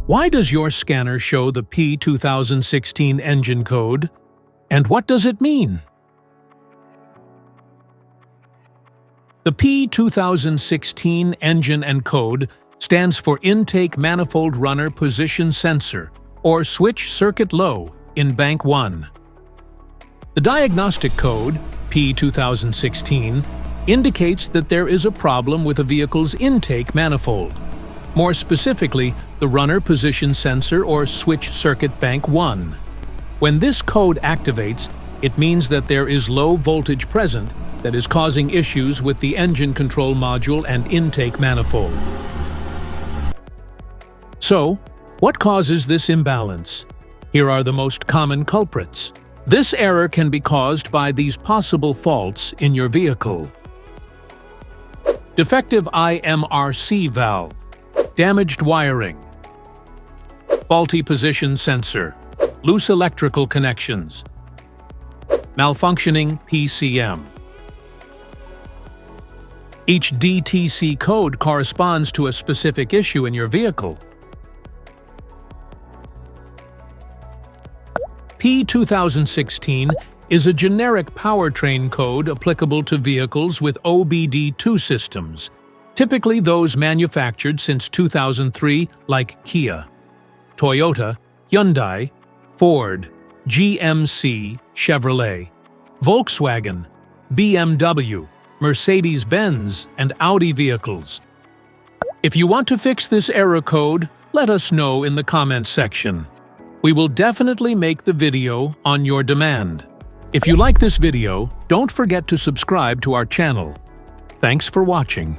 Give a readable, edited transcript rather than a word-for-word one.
Why does your scanner show the P2016 engine code? And what does it mean? The P2016 engine and code stands for Intake Manifold Runner Position Sensor, or Switch Circuit Low, in Bank 1. The diagnostic code, P2016, indicates that there is a problem with a vehicle's intake manifold. More specifically, the runner position sensor or switch circuit bank 1. When this code activates, it means that there is low voltage present that is causing issues with the engine control module and intake manifold. So, what causes this imbalance? Here are the most common culprits. This error can be caused by these possible faults in your vehicle. Defective IMRC valve, damaged wiring, faulty position sensor, loose electrical connections, malfunctioning PCM. Each DTC code corresponds to a specific issue in your vehicle. P2016 is a generic powertrain code applicable to vehicles with OBD2 systems, typically those manufactured since 2003 like Kia, Toyota, Hyundai, Ford, GMC, Chevrolet, Volkswagen, BMW, Mercedes-Benz, and Audi vehicles. If you want to fix this error code, let us know in the comments section. We will definitely make the video on your demand. If you like this video, don't forget to subscribe to our channel. Thanks for watching.